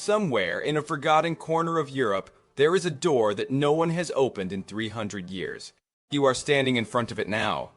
Somewhere in a forgotten corner of Europe, there is a door that no one has opened in 300 years. You are standing in front of it now.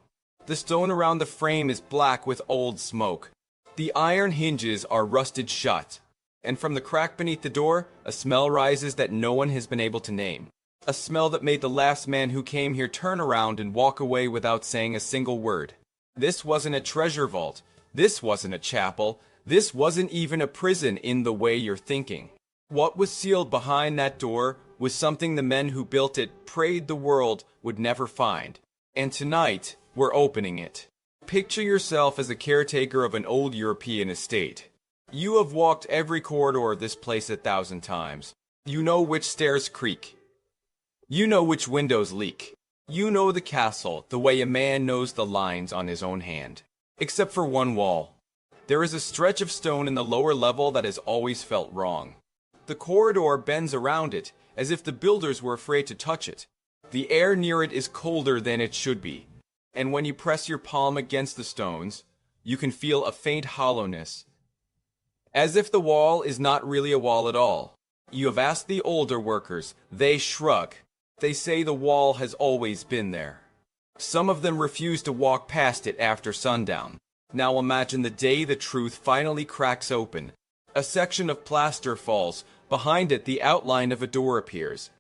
The stone around the frame is black with old smoke. The iron hinges are rusted shut, and from the crack beneath the door, a smell rises that no one has been able to name. A smell that made the last man who came here turn around and walk away without saying a single word. This wasn't a treasure vault. This wasn't a chapel. This wasn't even a prison in the way you're thinking. What was sealed behind that door was something the men who built it prayed the world would never find. And tonight, we're opening it. Picture yourself as a caretaker of an old European estate. You have walked every corridor of this place 1,000 times. You know which stairs creak. You know which windows leak. You know the castle the way a man knows the lines on his own hand. Except for one wall. There is a stretch of stone in the lower level that has always felt wrong. The corridor bends around it, as if the builders were afraid to touch it. The air near it is colder than it should be, and when you press your palm against the stones, you can feel a faint hollowness. As if the wall is not really a wall at all. You have asked the older workers. They shrug. They say the wall has always been there. Some of them refuse to walk past it after sundown. Now imagine the day the truth finally cracks open. A section of plaster falls. Behind it, the outline of a door appears.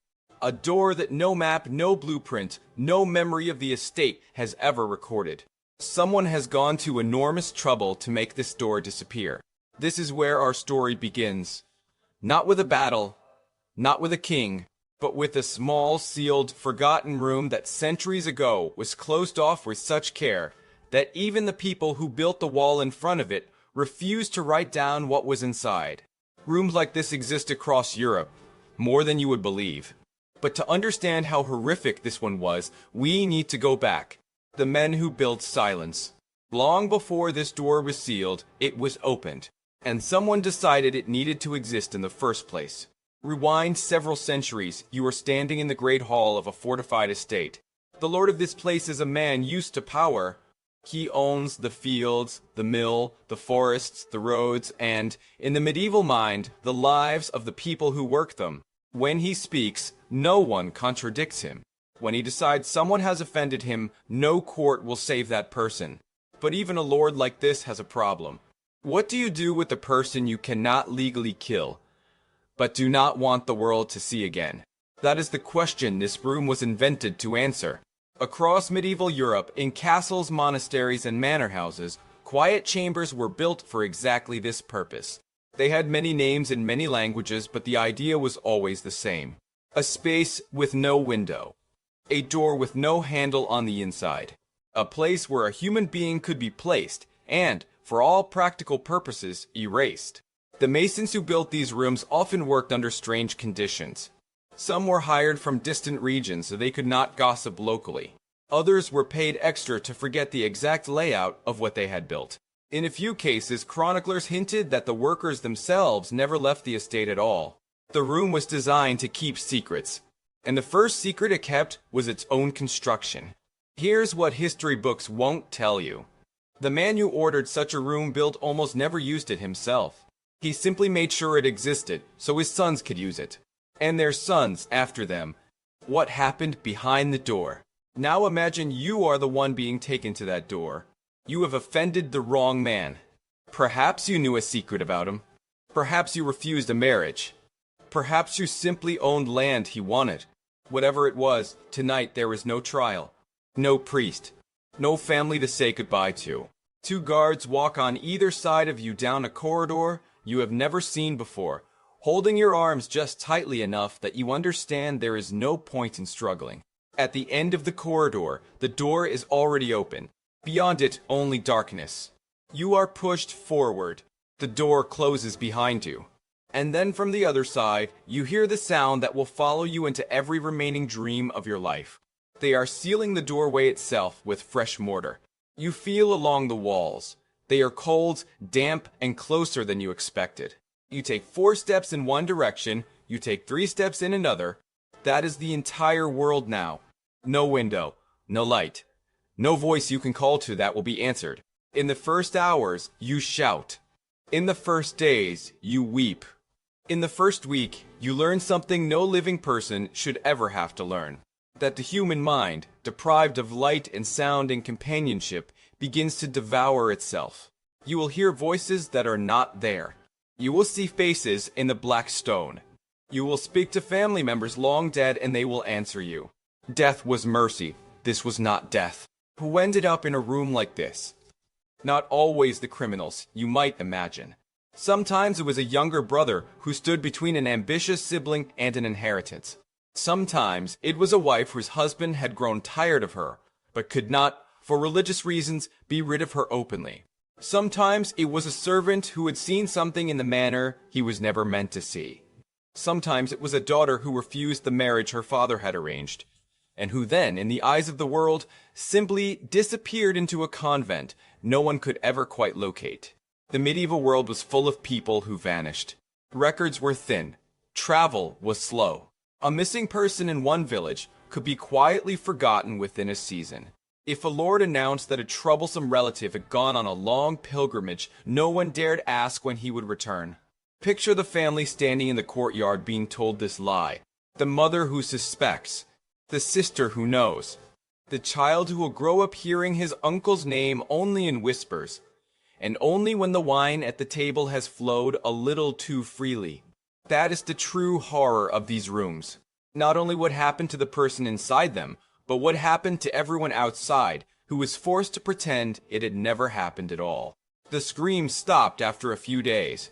A door that no map, no blueprint, no memory of the estate has ever recorded. Someone has gone to enormous trouble to make this door disappear. This is where our story begins. Not with a battle, not with a king, but with a small, sealed, forgotten room that centuries ago was closed off with such care that even the people who built the wall in front of it refused to write down what was inside. Rooms like this exist across Europe, more than you would believe. But to understand how horrific this one was, we need to go back. The men who built silence. Long before this door was sealed, it was opened, and someone decided it needed to exist in the first place. Rewind several centuries, you are standing in the great hall of a fortified estate. The lord of this place is a man used to power. He owns the fields, the mill, the forests, the roads, and, in the medieval mind, the lives of the people who work them. When he speaks, no one contradicts him. When he decides someone has offended him, no court will save that person. But even a lord like this has a problem. What do you do with the person you cannot legally kill, but do not want the world to see again? That is the question this room was invented to answer. Across medieval Europe, in castles, monasteries, and manor houses, quiet chambers were built for exactly this purpose. They had many names in many languages, but the idea was always the same. A space with no window. A door with no handle on the inside. A place where a human being could be placed and, for all practical purposes, erased. The masons who built these rooms often worked under strange conditions. Some were hired from distant regions so they could not gossip locally. Others were paid extra to forget the exact layout of what they had built. In a few cases, chroniclers hinted that the workers themselves never left the estate at all. The room was designed to keep secrets, and the first secret it kept was its own construction. Here's what history books won't tell you. The man who ordered such a room built almost never used it himself. He simply made sure it existed so his sons could use it. And their sons after them. What happened behind the door? Now imagine you are the one being taken to that door. You have offended the wrong man. Perhaps you knew a secret about him. Perhaps you refused a marriage. Perhaps you simply owned land he wanted. Whatever it was, tonight there is no trial. No priest. No family to say goodbye to. 2 guards walk on either side of you down a corridor you have never seen before, holding your arms just tightly enough that you understand there is no point in struggling. At the end of the corridor, the door is already open. Beyond it, only darkness. You are pushed forward. The door closes behind you. And then from the other side, you hear the sound that will follow you into every remaining dream of your life. They are sealing the doorway itself with fresh mortar. You feel along the walls. They are cold, damp, and closer than you expected. You take 4 steps in one direction, you take 3 steps in another. That is the entire world now. No window, no light, no voice you can call to that will be answered. In the first hours, you shout. In the first days, you weep. In the first week, you learn something no living person should ever have to learn. That the human mind, deprived of light and sound and companionship, begins to devour itself. You will hear voices that are not there. You will see faces in the black stone. You will speak to family members long dead and they will answer you. Death was mercy. This was not death. Who ended up in a room like this? Not always the criminals, you might imagine. Sometimes it was a younger brother who stood between an ambitious sibling and an inheritance. Sometimes it was a wife whose husband had grown tired of her, but could not, for religious reasons, be rid of her openly. Sometimes it was a servant who had seen something in the manor he was never meant to see. Sometimes it was a daughter who refused the marriage her father had arranged, and who then, in the eyes of the world, simply disappeared into a convent no one could ever quite locate. The medieval world was full of people who vanished. Records were thin. Travel was slow. A missing person in one village could be quietly forgotten within a season. If a lord announced that a troublesome relative had gone on a long pilgrimage, no one dared ask when he would return. Picture the family standing in the courtyard being told this lie. The mother who suspects. The sister who knows. The child who will grow up hearing his uncle's name only in whispers, and only when the wine at the table has flowed a little too freely. That is the true horror of these rooms. Not only what happened to the person inside them, but what happened to everyone outside who was forced to pretend it had never happened at all. The screams stopped after a few days.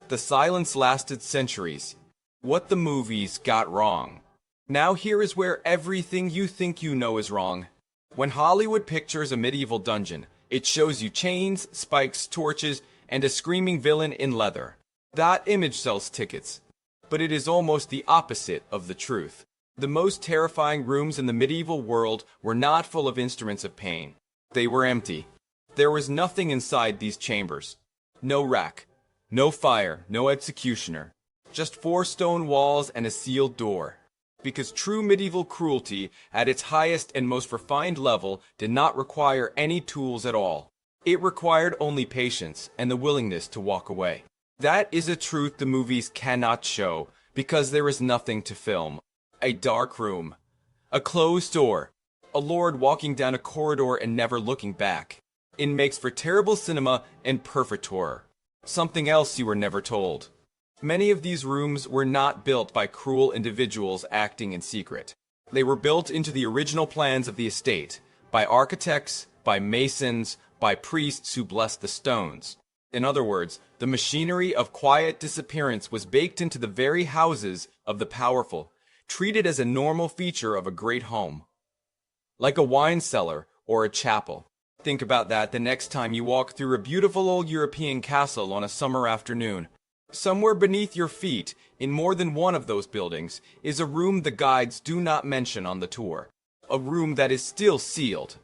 The silence lasted centuries. What the movies got wrong. Now here is where everything you think you know is wrong. When Hollywood pictures a medieval dungeon, it shows you chains, spikes, torches, and a screaming villain in leather. That image sells tickets. But it is almost the opposite of the truth. The most terrifying rooms in the medieval world were not full of instruments of pain. They were empty. There was nothing inside these chambers. No rack, no fire, no executioner. Just 4 stone walls and a sealed door. Because true medieval cruelty, at its highest and most refined level, did not require any tools at all. It required only patience and the willingness to walk away. That is a truth the movies cannot show, because there is nothing to film. A dark room. A closed door. A lord walking down a corridor and never looking back. It makes for terrible cinema and perfect horror. Something else you were never told. Many of these rooms were not built by cruel individuals acting in secret. They were built into the original plans of the estate, by architects, by masons, by priests who blessed the stones. In other words, the machinery of quiet disappearance was baked into the very houses of the powerful, treated as a normal feature of a great home. Like a wine cellar or a chapel. Think about that the next time you walk through a beautiful old European castle on a summer afternoon. Somewhere beneath your feet, in more than one of those buildings, is a room the guides do not mention on the tour. A room that is still sealed.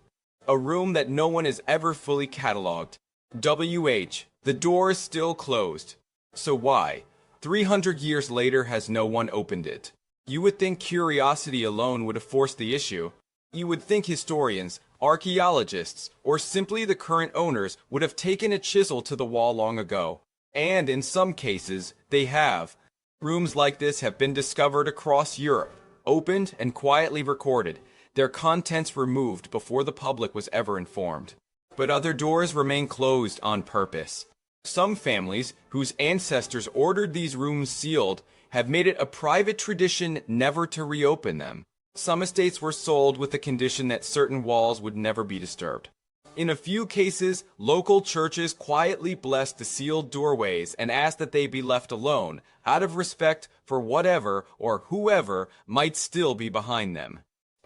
A room that no one has ever fully catalogued. WH, the door is still closed. So why, 300 years later, has no one opened it? You would think curiosity alone would have forced the issue. You would think historians, archaeologists, or simply the current owners would have taken a chisel to the wall long ago. And in some cases, they have. Rooms like this have been discovered across Europe, opened and quietly recorded, their contents removed before the public was ever informed. But other doors remain closed on purpose. Some families, whose ancestors ordered these rooms sealed, have made it a private tradition never to reopen them. Some estates were sold with the condition that certain walls would never be disturbed. In a few cases, local churches quietly blessed the sealed doorways and asked that they be left alone, out of respect for whatever or whoever might still be behind them.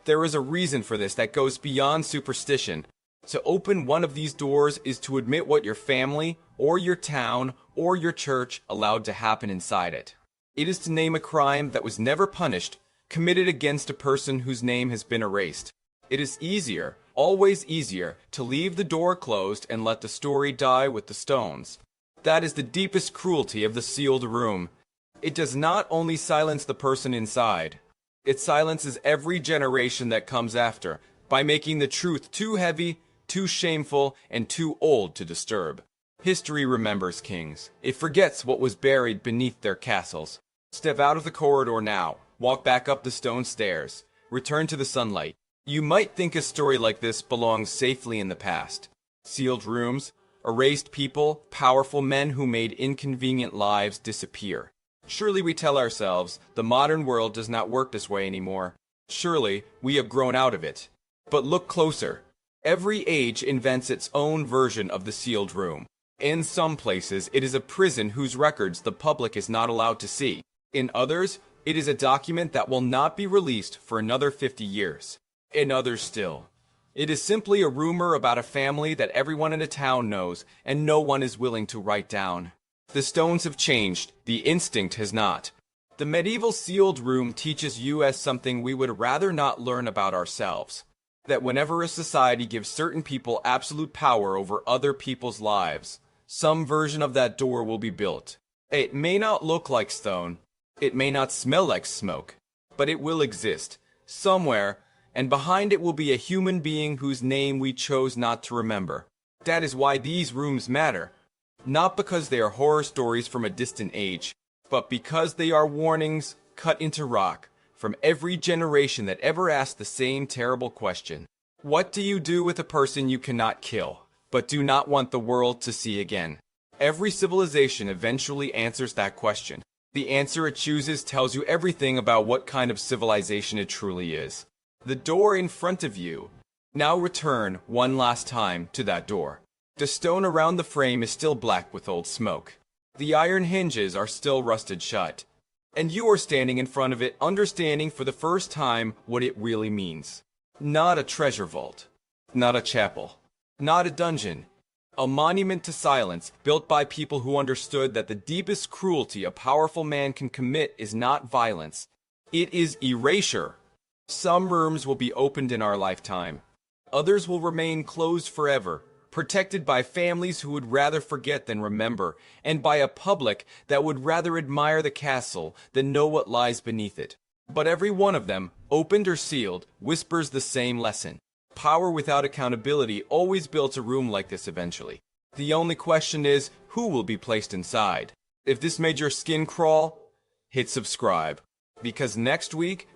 There is a reason for this that goes beyond superstition. To open one of these doors is to admit what your family, or your town, or your church allowed to happen inside it. It is to name a crime that was never punished, committed against a person whose name has been erased. It is easier, always easier, to leave the door closed and let the story die with the stones. That is the deepest cruelty of the sealed room. It does not only silence the person inside, it silences every generation that comes after, by making the truth too heavy, too shameful, and too old to disturb. History remembers kings. It forgets what was buried beneath their castles. Step out of the corridor now. Walk back up the stone stairs. Return to the sunlight. You might think a story like this belongs safely in the past. Sealed rooms, erased people, powerful men who made inconvenient lives disappear. Surely we tell ourselves, the modern world does not work this way anymore. Surely we have grown out of it. But look closer. Every age invents its own version of the sealed room. In some places, it is a prison whose records the public is not allowed to see. In others, it is a document that will not be released for another 50 years. In others still, it is simply a rumor about a family that everyone in a town knows and no one is willing to write down. The stones have changed, the instinct has not. The medieval sealed room teaches you as something we would rather not learn about ourselves. That whenever a society gives certain people absolute power over other people's lives, some version of that door will be built. It may not look like stone, it may not smell like smoke, but it will exist, somewhere, and behind it will be a human being whose name we chose not to remember. That is why these rooms matter. Not because they are horror stories from a distant age, but because they are warnings cut into rock from every generation that ever asked the same terrible question. What do you do with a person you cannot kill, but do not want the world to see again? Every civilization eventually answers that question. The answer it chooses tells you everything about what kind of civilization it truly is. The door in front of you. Now return one last time to that door. The stone around the frame is still black with old smoke. The iron hinges are still rusted shut. And you are standing in front of it, understanding for the first time what it really means. Not a treasure vault. Not a chapel. Not a dungeon. A monument to silence, built by people who understood that the deepest cruelty a powerful man can commit is not violence. It is erasure. Some rooms will be opened in our lifetime. Others will remain closed forever, protected by families who would rather forget than remember, and by a public that would rather admire the castle than know what lies beneath it. But every one of them, opened or sealed, whispers the same lesson. Power without accountability always builds a room like this eventually. The only question is, who will be placed inside? If this made your skin crawl, hit subscribe. Because next week,